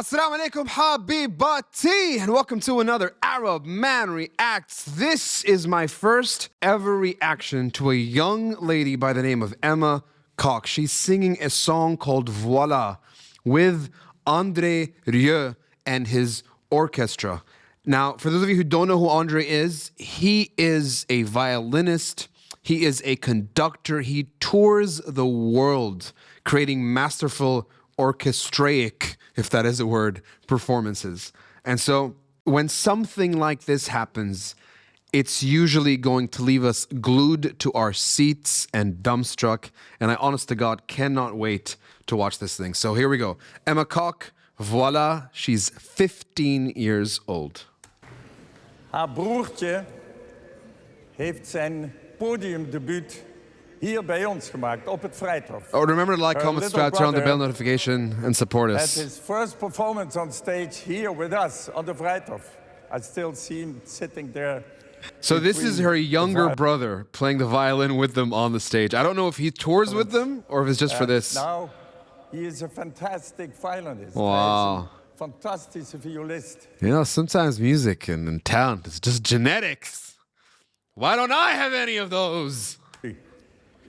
Assalamu alaikum habibati and welcome to another Arab Man Reacts. This is my first ever reaction to a young lady by the name of Emma Koch. She's singing a song called Voilà with André Rieu and his orchestra. Now, for those of you who don't know who André is, he is a violinist, he is a conductor, he tours the world creating masterful orchestraic, if that is a word, performances. And so when something like this happens, it's usually going to leave us glued to our seats and dumbstruck. And I, honest to God, cannot wait to watch this thing. So here we go. Emma Koch, Voilà. She's 15 years old. Haar broertje heeft zijn podiumdebuut hier bij ons gemaakt, op het Vrijthof. Oh, remember to like, comment, subscribe, turn on the bell notification, and support us. Had his first performance on stage here with us on the Vrijthof. I still see him sitting there. So this is her younger brother playing the violin with them on the stage. I don't know if he tours with them or if it's just for this. Now, he is a fantastic violinist. Wow. Fantastische violist. You know, sometimes music and talent is just genetics. Why don't I have any of those?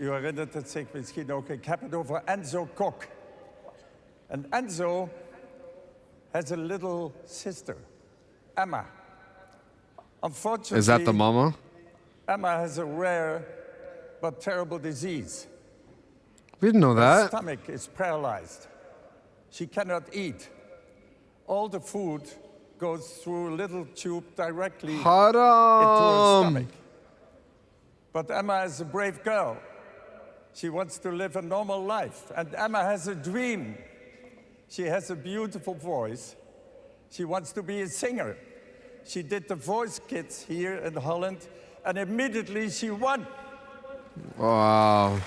U herinnert het zich misschien ook. Ik heb het over Enzo Koch. And Enzo has a little sister, Emma. Unfortunately, Is that the mama? Emma has a rare but terrible disease. We didn't know Her that. stomach is paralyzed. She cannot eat. All the food goes through a little tube directly into her Haram. stomach. But Emma is a brave girl. She wants to live a normal life. And Emma has a dream. She has a beautiful voice. She wants to be a singer. She did the voice kids here in Holland, and immediately she won. Wow.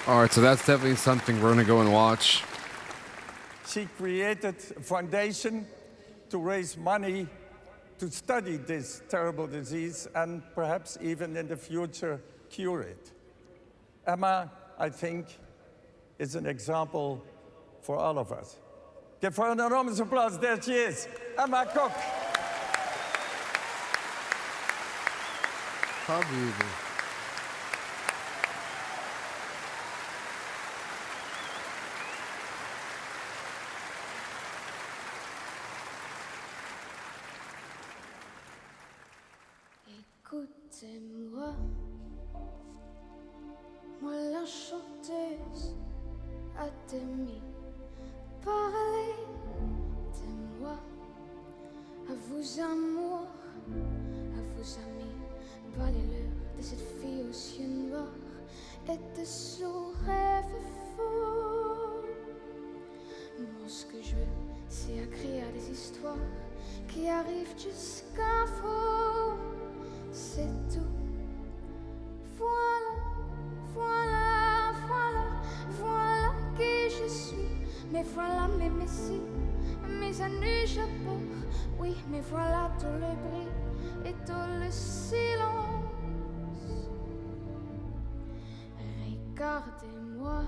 All right, so that's definitely something we're going to go and watch. She created a foundation to raise money to study this terrible disease and perhaps even in the future cure it. Emma, I think, is an example for all of us. Give her an enormous applause. There she is, Emma Koch. Habibi. Écoutez-moi, moi la chanteuse à demi, parlez de moi, à vos amours, à vos amis, parlez-leur de cette fille aux yeux noirs et de son rêve faux. Moi ce que je veux, c'est écrire des histoires qui arrivent jusqu'à vous. C'est tout. Voilà, voilà, voilà, voilà qui je suis. Mais voilà mes messies, mes années je porte. Oui, mais voilà tout le bruit et tout le silence. Regardez-moi,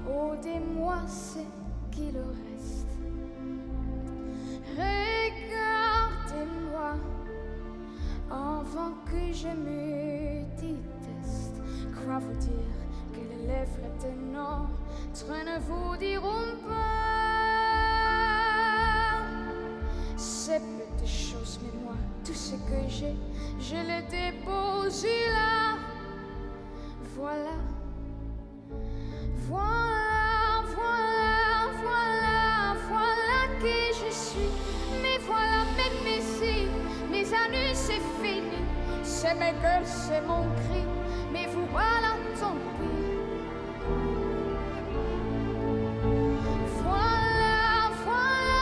ôtez-moi ce qu'il reste. Regardez-moi avant que je me déteste. Crois vous dire que les lèvres étonnantes ne vous diront pas ces petites choses, mais moi, tout ce que j'ai, je le dépose là. Voilà, voilà, voilà, voilà, voilà qui je suis. Mais voilà mes messies, mes années c'est fini. C'est mes gueules, c'est mon cri. Mais vous voilà tant pis. Voilà, voilà,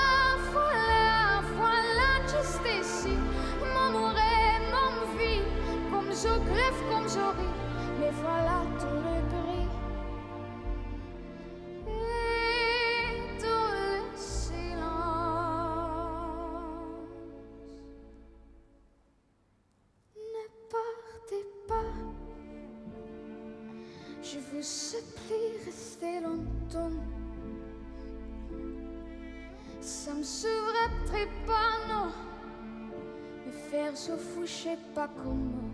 voilà, voilà juste ici. Mon oreille, mon vie, comme je grève, comme je ris. Mais voilà tout le bruit. Je vous supplie, restez. fantôme. Ça me sauverait très pas, non. Me faire se fou, je sais pas comment.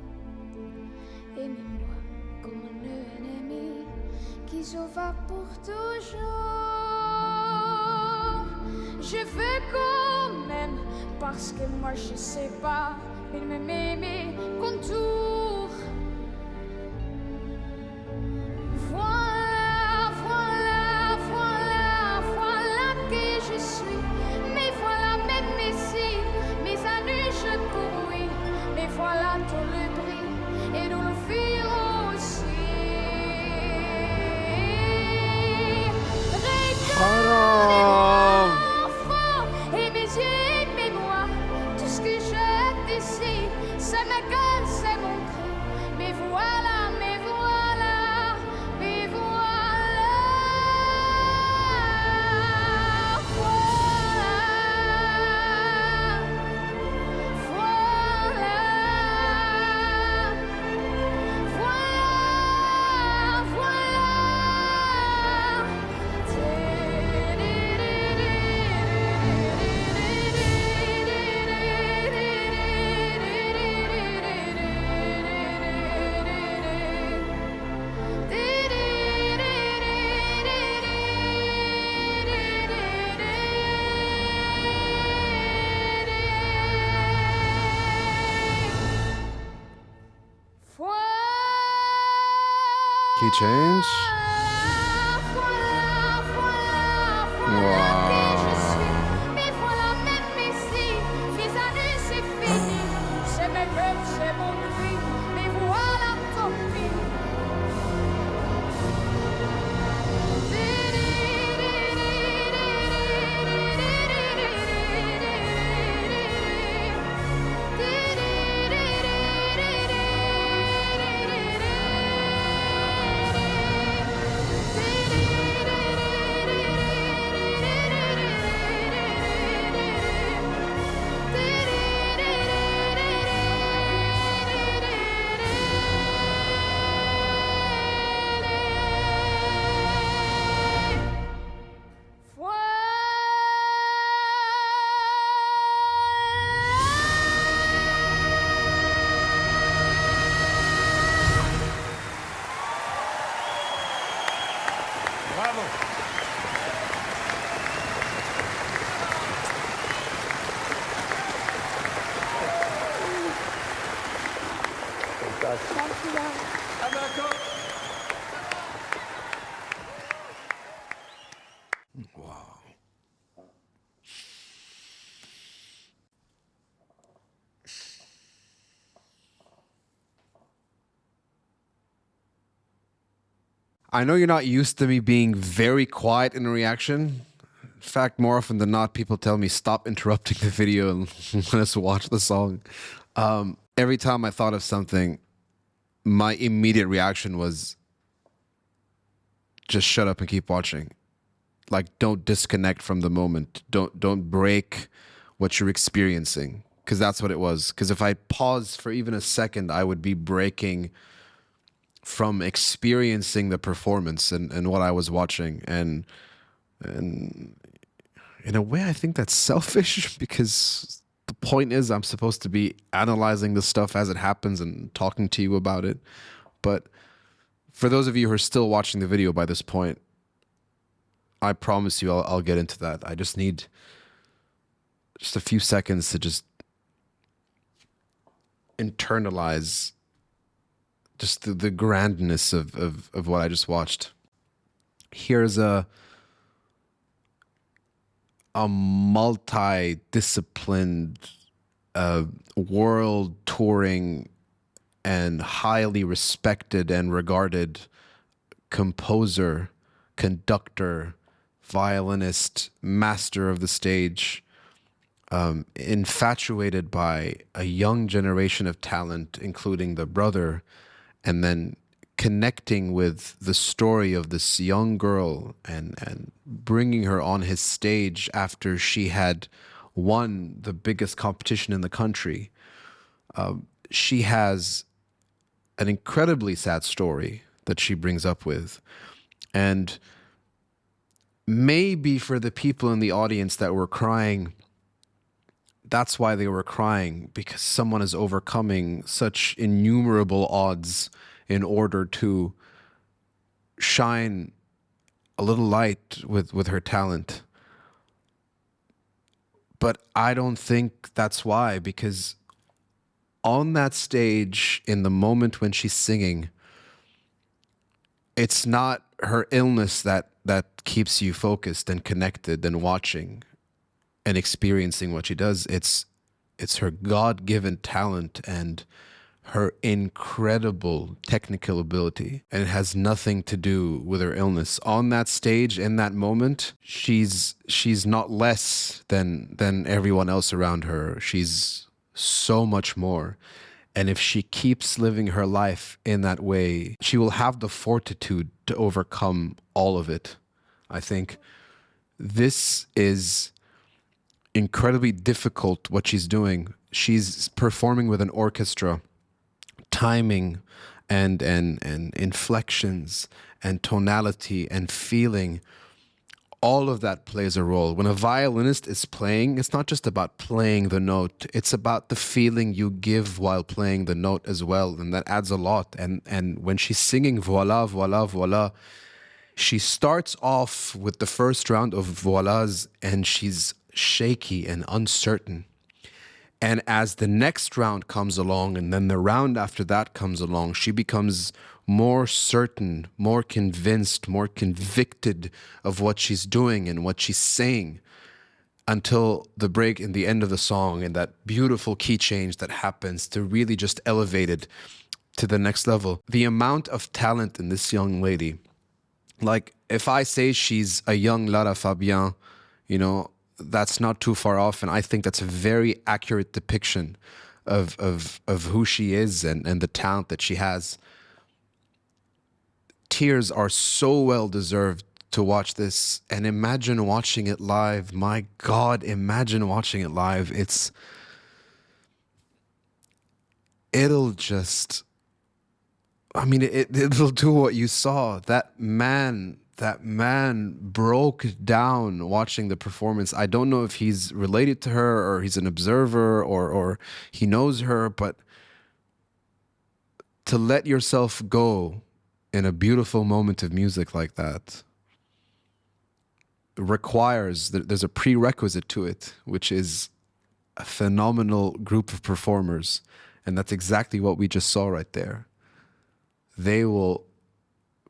Aimez-moi comme un ennemi qui se va pour toujours. Je veux quand même, parce que moi je sais pas, il me met mes contours. Voilà, voilà, voilà, voilà que je suis. Mais voilà même mes cils, mes années je couris. Mais voilà tout le bruit et tout le fil aussi. Regardez-moi enfant et mes yeux et mes moi. Tout ce que j'ai ici, c'est ma gueule, c'est mon cri. Mais voilà, mais voilà, mais voilà. Voilà, voilà, voilà, Key change. Wow. Mais voilà même ici, mes années c'est fini. C'est mes rêves, c'est mon cri. Mais voilà tant pis. Bravo. I know you're not used to me being very quiet in a reaction. In fact, more often than not, people tell me stop interrupting the video and let us watch the song. Every time I thought of something, my immediate reaction was just shut up and keep watching. Like, don't disconnect from the moment. Don't break what you're experiencing, because that's what it was. Because if I paused for even a second, I would be breaking from experiencing the performance and what I was watching. And in a way, I think that's selfish, because the point is I'm supposed to be analyzing the stuff as it happens and talking to you about it. But for those of you who are still watching the video by this point, I promise you I'll get into that. I just need just a few seconds to just internalize just the grandness of what I just watched. Here's a multi-disciplined, world touring and highly respected and regarded composer, conductor, violinist, master of the stage, infatuated by a young generation of talent, including the brother, and then connecting with the story of this young girl and bringing her on his stage after she had won the biggest competition in the country. She has an incredibly sad story that she brings up with. And maybe for the people in the audience that were crying, that's why they were crying, because someone is overcoming such innumerable odds in order to shine a little light with her talent. But I don't think that's why, because on that stage, in the moment when she's singing, it's not her illness that keeps you focused and connected and watching and experiencing what she does. It's her God-given talent and her incredible technical ability, and it has nothing to do with her illness. On that stage, in that moment, she's not less than everyone else around her. She's so much more. And if she keeps living her life in that way, she will have the fortitude to overcome all of it. I think this is incredibly difficult, what she's doing. She's performing with an orchestra. Timing and inflections and tonality and feeling, all of that plays a role. When a violinist is playing, it's not just about playing the note, it's about the feeling you give while playing the note as well, and that adds a lot. And when she's singing voila, voila, voila, she starts off with the first round of voilas and she's shaky and uncertain. And as the next round comes along, and then the round after that comes along, she becomes more certain, more convinced, more convicted of what she's doing and what she's saying, until the break in the end of the song and that beautiful key change that happens to really just elevate it to the next level. The amount of talent in this young lady, like if I say she's a young Lara Fabian, you know, that's not too far off, and I think that's a very accurate depiction of who she is and the talent that she has. Tears are so well deserved to watch this, and imagine watching it live. My God, imagine watching it live. It'll just, I mean, it'll do what you saw. That man broke down watching the performance. I don't know if he's related to her or he's an observer or he knows her, but to let yourself go in a beautiful moment of music like that requires, there's a prerequisite to it, which is a phenomenal group of performers. And that's exactly what we just saw right there. They will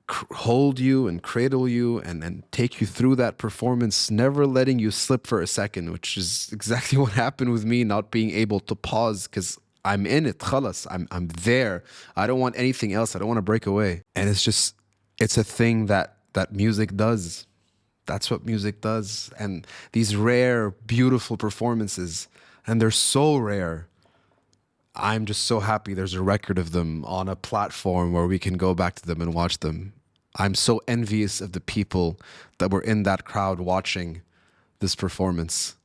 hold you and cradle you and take you through that performance, never letting you slip for a second, which is exactly what happened with me, not being able to pause because I'm in it. Khalas, I'm there. I don't want anything else. I don't want to break away. And it's a thing that music does. That's what music does. And these rare, beautiful performances, and they're so rare. I'm just so happy there's a record of them on a platform where we can go back to them and watch them. I'm so envious of the people that were in that crowd watching this performance.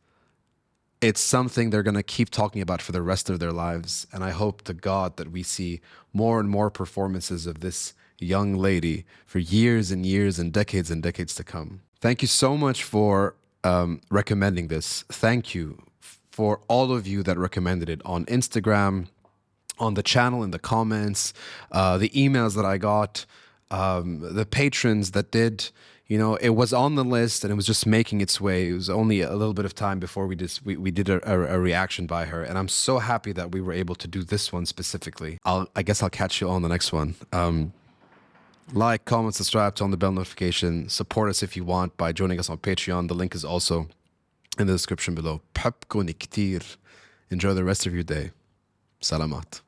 It's something they're going to keep talking about for the rest of their lives. And I hope to God that we see more and more performances of this young lady for years and years and decades to come. Thank you so much for recommending this. Thank you for all of you that recommended it on Instagram, on the channel, in the comments, the emails that I got, the patrons that did. You know, it was on the list and it was just making its way. It was only a little bit of time before we did a reaction by her. And I'm so happy that we were able to do this one specifically. I guess I'll catch you on the next one. Like, comment, subscribe, turn on the bell notification. Support us if you want by joining us on Patreon. The link is also in the description below. بحبكن كتير. Enjoy the rest of your day. Salamat.